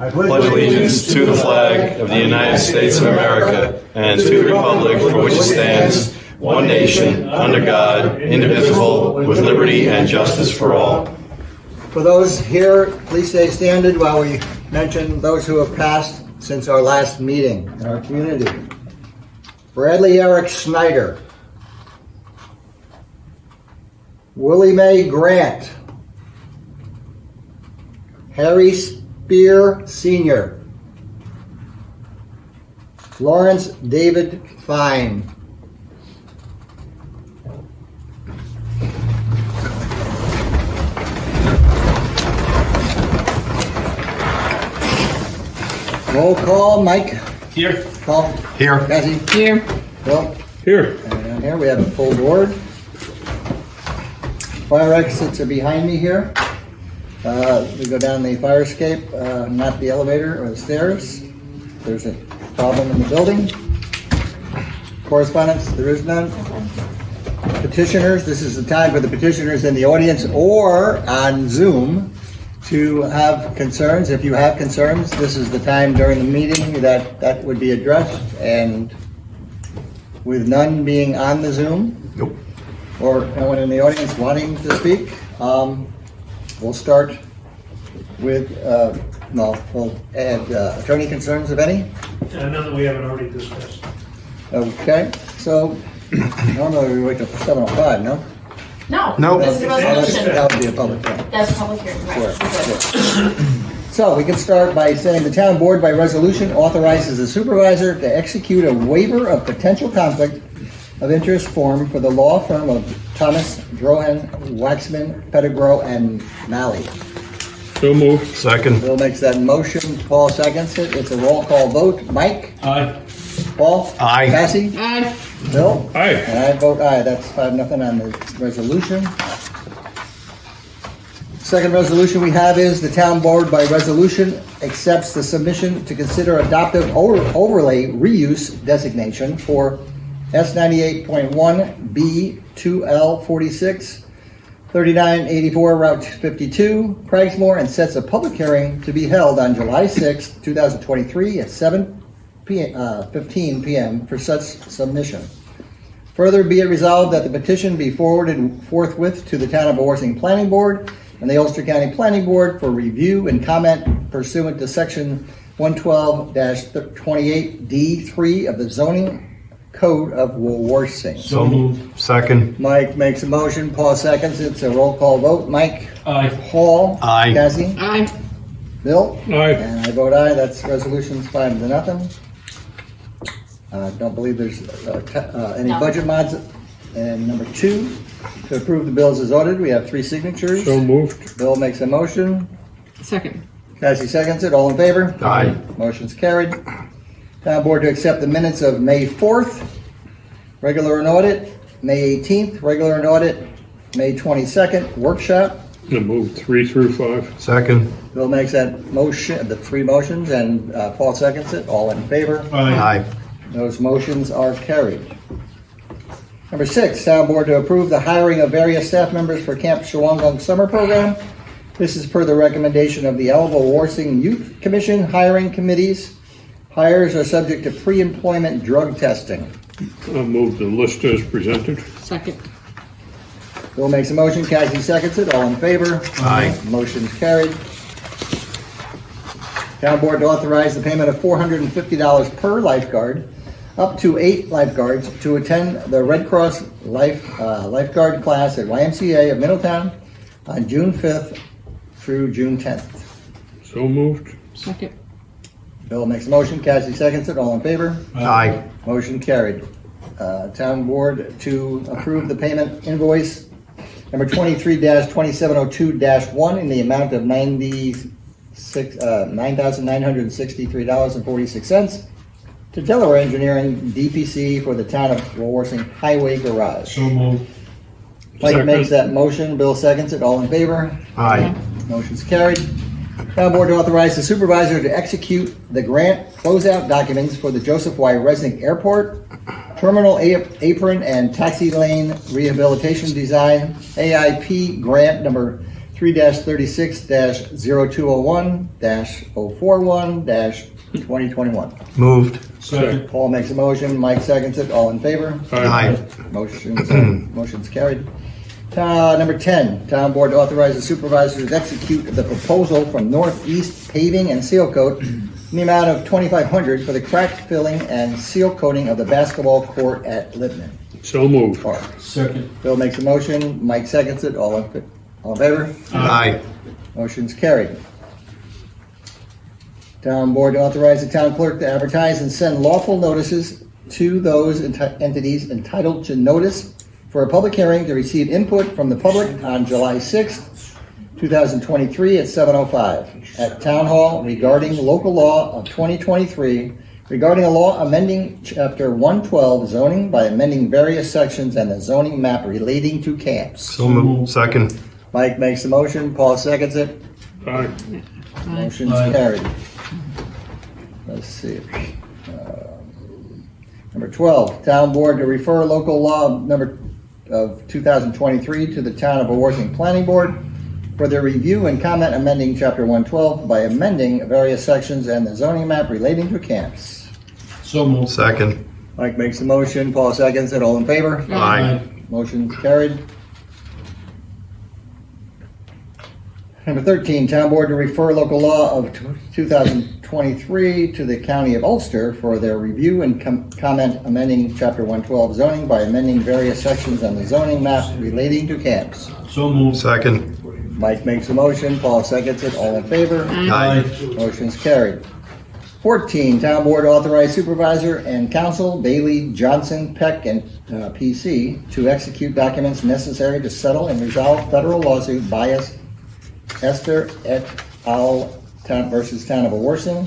I pledge allegiance to the flag of the United States of America and to the republic for which it stands, one nation, under God, indivisible, with liberty and justice for all. For those here, please stay standing while we mention those who have passed since our last meeting in our community. Bradley Eric Snyder. Willie Mae Grant. Harry Spear Sr. Lawrence David Fine. Roll call, Mike. Here. Paul. Here. Cassie. Here. Bill. Here. And here we have a full board. Fire exits are behind me here. We go down the fire escape, not the elevator or the stairs. There's a problem in the building. Correspondence, there is none. Petitioners, this is the time for the petitioners in the audience or on Zoom to have concerns. If you have concerns, this is the time during the meeting that would be addressed. And with none being on the Zoom, Nope. or no one in the audience wanting to speak, we'll start with, we'll add attorney concerns, if any. None that we haven't already discussed. Okay, so normally we wait till 7:05, no? No, this is a resolution. That would be a public hearing. That's public hearing, right? Sure, We're good. So we can start by saying the town board by resolution authorizes the supervisor to execute a waiver of potential conflict of interest form for the law firm of Thomas, Drohan, Waxman, Pettigrew, and Malley. So moved. Second. Bill makes that motion, Paul seconds it, it's a roll call vote. Mike? Aye. Paul? Aye. Cassie? Aye. Bill? Aye. And I vote aye, that's 5-0 on the resolution. Second resolution we have is the town board by resolution accepts the submission to consider adoptive overlay reuse designation for S98.1 B2L 46 3984 Route 52, Craigsmore, and sets a public hearing to be held on July 6, 2023 at 15 p.m. for such submission. Further be it resolved that the petition be forwarded forthwith to the Town of Owarsing Planning Board and the Ulster County Planning Board for review and comment pursuant to Section 112-28D3 of the Zoning Code of Owarsing. So moved. Second. Mike makes a motion, Paul seconds, it's a roll call vote. Mike? Aye. Paul? Aye. Cassie? Aye. Bill? Aye. And I vote aye, that's resolutions 5-0. Don't believe there's any No. budget mods. And number 2, to approve the bills as ordered, we have 3 signatures. So moved. Bill makes a motion, Second. Cassie seconds it, all in favor? Aye. Motion's carried. Town board to accept the minutes of May 4th, regular and audit, May 18th, regular and audit, May 22nd, workshop. So moved 3 through 5. Second. Bill makes that motion, the 3 motions, and Paul seconds it, all in favor? Aye. Those motions are carried. Number 6, town board to approve the hiring of various staff members for Camp Shawangunk Summer Program. This is per the recommendation of the Elva Warsing Youth Commission hiring committees. Hires are subject to pre-employment drug testing. I'll move the list as presented. Second. Bill makes a motion, Cassie seconds it, all in favor? Aye. Motion's carried. Town board to authorize the payment of $450 per lifeguard, up to 8 lifeguards, to attend the Red Cross lifeguard class at YMCA of Middletown on June 5th through June 10th. So moved. Second. Bill makes a motion, Cassie seconds it, all in favor? Aye. Motion carried. Town board to approve the payment invoice number 23-2702-1 in the amount of $9,963.46 to Delaware Engineering DPC for the town of Warsing Highway Garage. So moved. Mike Second. makes that motion, Bill seconds it, all in favor? Aye. Motion's carried. Town board to authorize the supervisor to execute the grant closeout documents for the Joseph Y. Resnick Airport, Terminal Apron and Taxi Lane Rehabilitation Design, AIP grant number 3-36-0201-041-2021. Moved. Second. Paul makes a motion, Mike seconds it, all in favor? Aye. Motion's carried. Number 10, town board authorizes supervisors to execute the proposal from Northeast Paving and Seal Coat in the amount of $2,500 for the crack filling and seal coating of the basketball court at Lippman So moved. Park. Second. Bill makes a motion, Mike seconds it, all in favor? Aye. Motion's carried. Town board to authorize the town clerk to advertise and send lawful notices to those entities entitled to notice for a public hearing to receive input from the public on July 6th, 2023 at 7:05 at Town Hall regarding local law of 2023 regarding a law amending Chapter 112 zoning by amending various sections and the zoning map relating to camps. So moved. Second. Mike makes the motion, Paul seconds it. Aye. Motion's carried. Let's see. Number 12, town board to refer local law number of 2023 to the town of Awarsing Planning Board for their review and comment amending Chapter 112 by amending various sections and the zoning map relating to camps. So moved. Second. Mike makes the motion, Paul seconds it, all in favor? Aye. Motion carried. Number 13, town board to refer local law of 2023 to the county of Ulster for their review and comment amending Chapter 112 zoning by amending various sections on the zoning map relating to camps. So moved. Second. Mike makes a motion, Paul seconds it, all in favor? Aye. Motion's carried. 14, town board authorized supervisor and council Bailey Johnson Peck and PC to execute documents necessary to settle and resolve federal lawsuit bias Esther et al. Versus Town of Awarsing,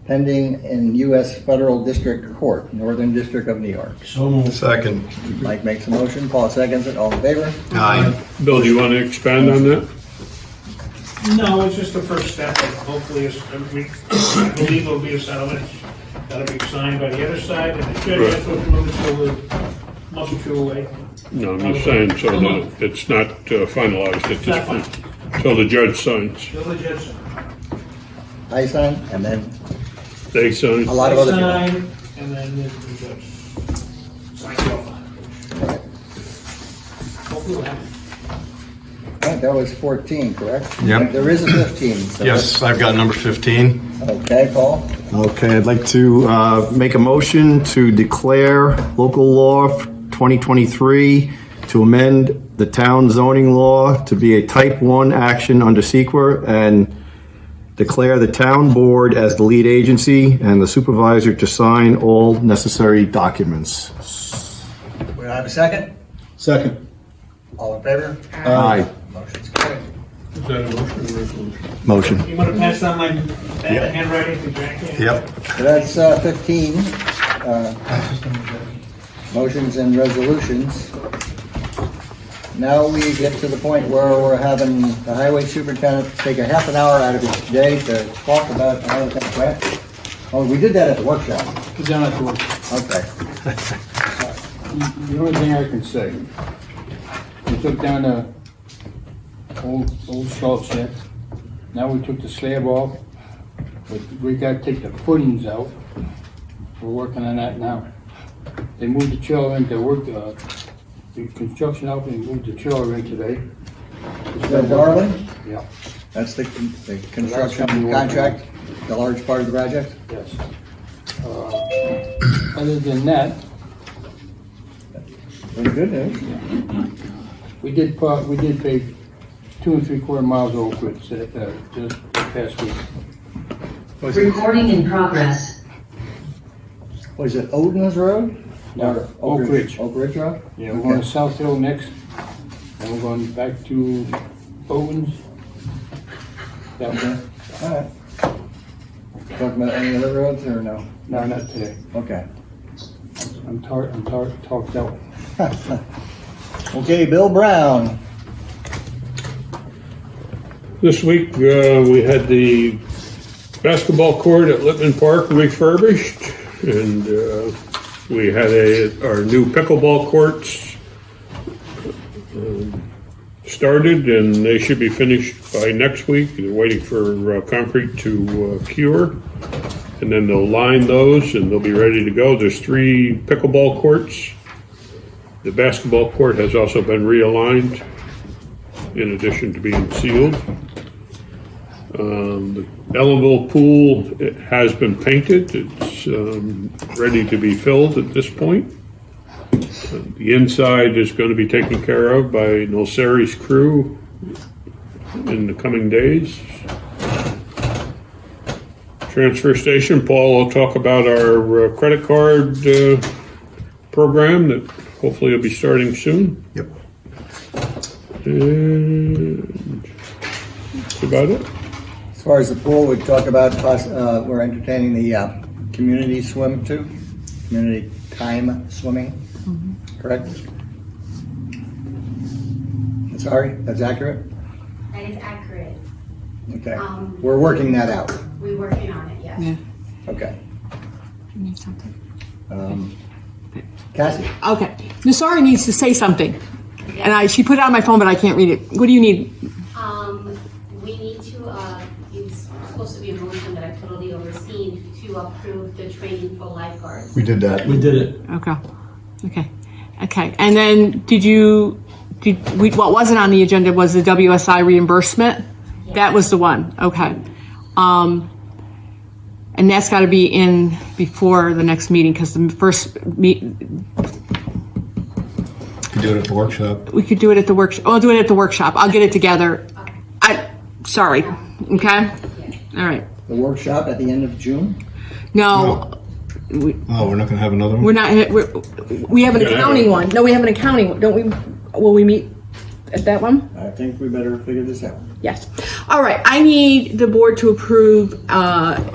pending in U.S. Federal District Court, Northern District of New York. So moved. Second. Mike makes a motion, Paul seconds it, all in favor? Aye. Bill, do you want to expand on that? No, it's just the first step, and hopefully, I believe it'll be a settlement. That'll be signed by the other side, and the judge has to move it till the muscle chew away. No, I'm just saying so that it's not finalized at this point. Till the judge signs. Till the judge signs. I sign, and then They sign. a lot of other people. Sign, and then the judge signs it off. Hopefully it'll happen. All right, that was 14, correct? Yep. There is a 15. so- Yes, I've got number 15. Okay, Paul? Okay, I'd like to make a motion to declare local law 2023 to amend the town zoning law to be a type 1 action under SEQA and declare the town board as the lead agency and the supervisor to sign all necessary documents. We have a second? Second. All in favor? Aye. Motion's carried. Is that a motion or resolution? Motion. You wanna pass on my bad handwriting to Jackie? Yep. So that's 15. Motions and resolutions. Now we get to the point where we're having the highway superintendent take a half an hour out of his day to talk about another thing, right? Oh, we did that at the workshop. Sit down at the work. Okay. The only thing I can say, we took down the old salt shed. Now we took the slab off, but we gotta take the footings out. We're working on that now. They moved the trailer into work, the construction out, they moved the trailer in today. Is that Darling? Yeah, That's the construction contract, the large part of the project? yes. Other than that, Very good news. we did pay 2 3/4 miles of Oak Ridge just this past week. Recording in progress. Was it Odin's Road? No, Or Oak Ridge. Oak Ridge Road? Yeah, we're going to South Hill next, and we're going back to Owens. That way. All right. Talking about any other roads or no? No, not today. Okay. I'm talked out. Okay, Bill Brown. This week, we had the basketball court at Lippman Park refurbished, and we had our new pickleball courts started, and they should be finished by next week. They're waiting for concrete to cure, and then they'll line those, and they'll be ready to go. There's 3 pickleball courts. The basketball court has also been realigned, in addition to being sealed. The Ellenville pool, it has been painted. It's ready to be filled at this point. The inside is going to be taken care of by Nolseri's crew in the coming days. Transfer station, Paul will talk about our credit card program that hopefully will be starting soon. Yep. And that's about it. As far as the pool, we talk about, we're entertaining the community swim too, community time swimming, correct? Sorry, that's accurate? That is accurate. Okay, we're working that out, We're working on it, yes. Yeah. okay. You need something. Cassie? Okay. Nasari needs to say something. And she put it on my phone, but I can't read it. What do you need? We need to, it's supposed to be a motion that I've totally overseen to approve the training for lifeguards. We did that. We did it. Okay. And then what wasn't on the agenda was the WSI reimbursement? Yeah. That was the one. Okay. And that's got to be in before the next meeting because the first Could do it at the workshop. we could do it at the workshop. I'll do it at the workshop. I'll get it together. Sorry. Okay. All right. The workshop at the end of June? No. Oh, we're not going to have another one? We have an accounting one. No, we have an accounting one. Don't we? Will we meet at that one? I think we better figure this out. Yes. All right. I need the board to approve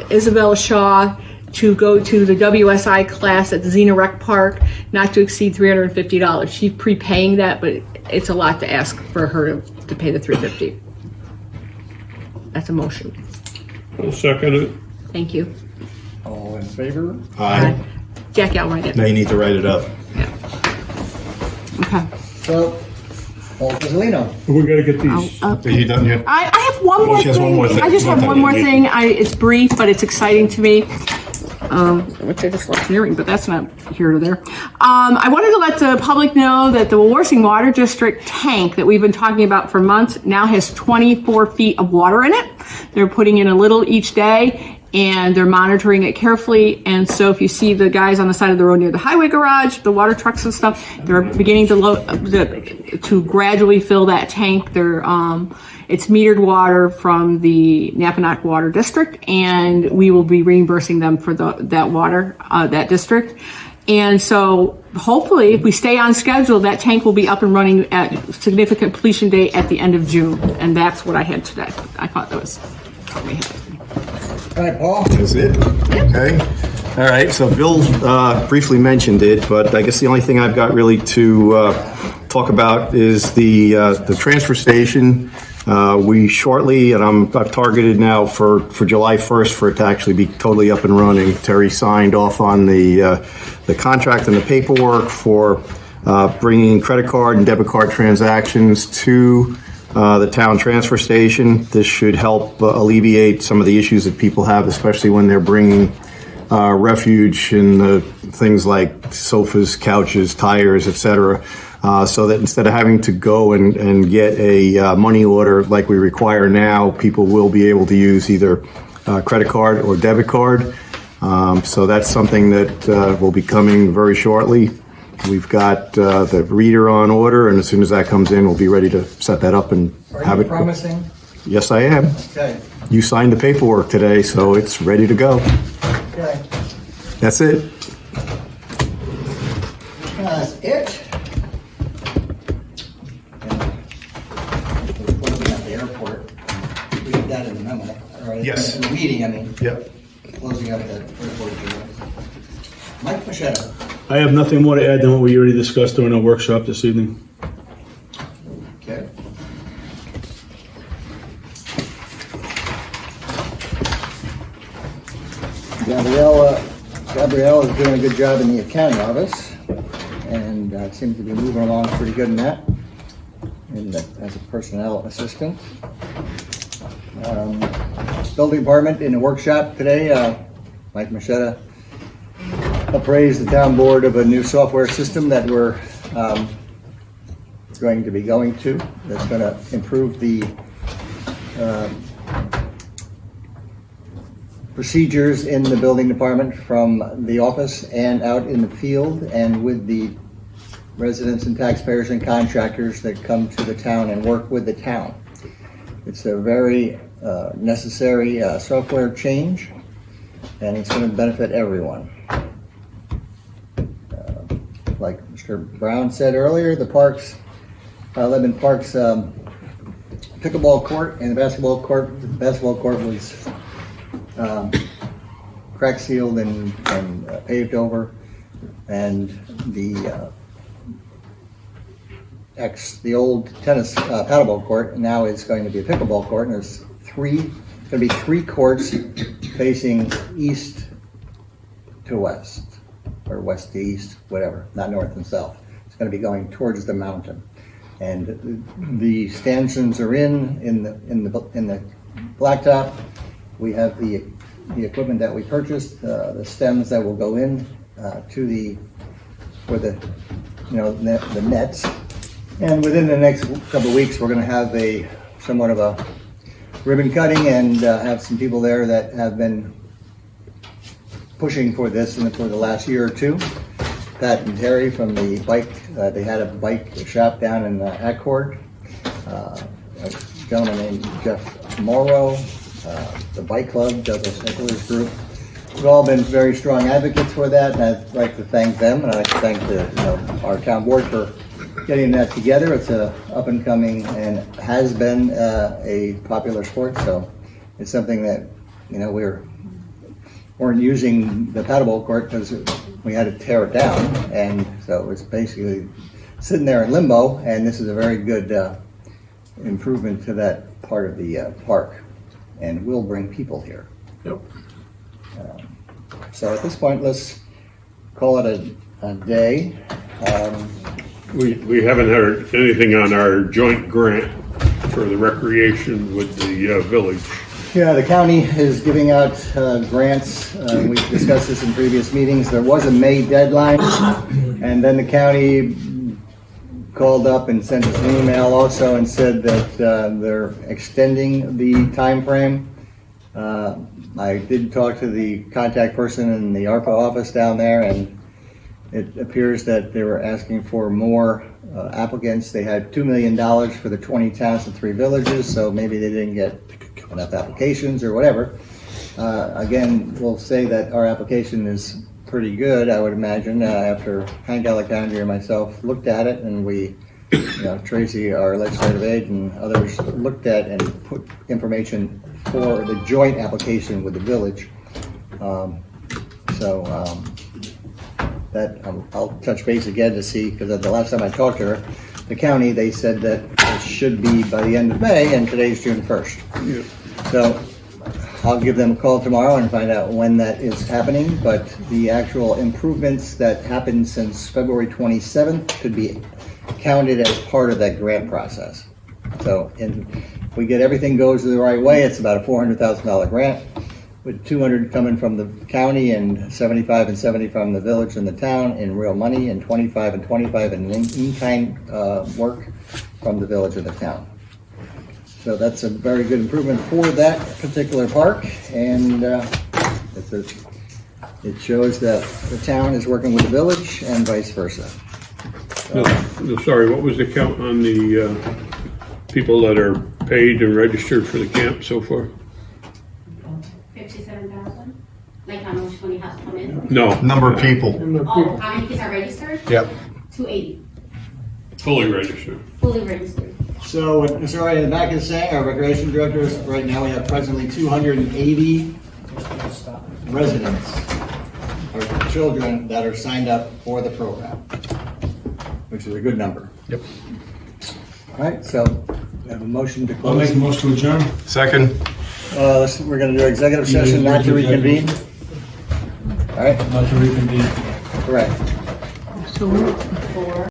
Isabella Shaw to go to the WSI class at the Xena Rec Park, not to exceed $350. She's prepaying that, but it's a lot to ask for her to pay the $350. That's a motion. I'll second it. Thank you. All in favor? Aye. Jackie, I'll write it. Now you need to write it up. Okay. So, Paul Pizzolino. We got to get these. Are you done yet? I have one more she has thing. one more thing. I just have one more thing. It's brief, but it's exciting to me. Which I just left hearing, but that's not here or there. I wanted to let the public know that the Warsing Water District tank that we've been talking about for months now has 24 feet of water in it. They're putting in a little each day, and they're monitoring it carefully. And so if you see the guys on the side of the road near the highway garage, the water trucks and stuff, they're beginning to gradually fill that tank. It's metered water from the Napanock Water District, and we will be reimbursing them for that water, that district. And so hopefully, if we stay on schedule, that tank will be up and running at significant completion date at the end of June. And that's what I had today. I thought that was what we had. All right, Paul. That's it? Okay. All right, so Bill briefly mentioned it, but I guess the only thing I've got really to talk about is the transfer station. We shortly, and I've targeted now for July 1st for it to actually be totally up and running. Terry signed off on the contract and the paperwork for bringing credit card and debit card transactions to the town transfer station. This should help alleviate some of the issues that people have, especially when they're bringing refuge in things like sofas, couches, tires, etc. So that instead of having to go and get a money order like we require now, people will be able to use either credit card or debit card. So that's something that will be coming very shortly. We've got the reader on order, and as soon as that comes in, we'll be ready to set that up and have it. Promising? Yes, I am. Okay. You signed the paperwork today, so it's ready to go. Okay. That's it. That's it. Closing at the airport. We did that in the memo. Or Yes. In the meeting, I mean. Yep. Closing out the airport. Mike Machado. I have nothing more to add than what we already discussed during our workshop this evening. Okay. Gabrielle is doing a good job in the accounting office, and seems to be moving along pretty good in that. as a personnel assistant. Building department in the workshop today, Mike Machetta appraised the town board of a new software system that we're going to be going to, that's going to improve the procedures in the building department from the office and out in the field and with the residents and taxpayers and contractors that come to the town and work with the town. It's a very necessary software change, and it's going to benefit everyone. Like Mr. Brown said earlier, the parks, Lebanon Park's pickleball court and the basketball court was crack sealed and paved over, and the old tennis paddleball court now is going to be a pickleball court, and there's going to be three courts facing east to west, or west to east, whatever, not north and south. It's going to be going towards the mountain, and the stanchions are in the blacktop. We have the equipment that we purchased, the stems that will go in for the nets. And within the next couple of weeks, we're going to have somewhat of a ribbon cutting and have some people there that have been pushing for this for the last year or two. Pat and Terry from the bike, they had a bike shop down in Accord. A gentleman named Jeff Morrow, the bike club, Douglas Nicholas group. We've all been very strong advocates for that, and I'd like to thank them, and I'd like to thank our town board for getting that together. It's a up and coming and has been a popular sport, so it's something that we weren't using the paddleball court because we had to tear it down, and so it's basically sitting there in limbo. And this is a very good improvement to that part of the park, and will bring people here. Yep. So at this point, let's call it a day. We haven't heard anything on our joint grant for the recreation with the village. Yeah, the county is giving out grants. We've discussed this in previous meetings. There was a May deadline, and then the county called up and sent us an email also and said that they're extending the time frame. I did talk to the contact person in the ARPA office down there, and it appears that they were asking for more applicants. They had $2 million for the 20 towns and 3 villages, so maybe they didn't get enough applications or whatever. Again, we'll say that our application is pretty good, I would imagine, after Hank Alexander and myself looked at it, and we, Tracy, our legislative aide, and others looked at and put information for the joint application with the village. That I'll touch base again to see, because the last time I talked to her, the county, they said that it should be by the end of May, and today's June 1st. Yeah. So I'll give them a call tomorrow and find out when that is happening, but the actual improvements that happened since February 27th could be counted as part of that grant process. So if we get everything goes the right way, it's about a $400,000 grant, with 200 coming from the county and 75 and 70 from the village and the town in real money, and 25 and 25 in in-kind work from the village and the town. So that's a very good improvement for that particular park, and it shows that the town is working with the village and vice versa. No, sorry, what was the count on the people that are paid and registered for the camp so far? 57,000? Like how much money has come in? No. Number of people. Oh, how many kids are registered? Yep. 280, Fully registered. fully registered. So what Mr. Wright in the back is saying, our recreation directors, right now we have presently 280 residents or children that are signed up for the program, which is a good number. Yep. All right, so we have a motion to I'll make close. a motion to adjourn. Second. We're going to do executive session, not to reconvene. All right, Not to reconvene. correct. So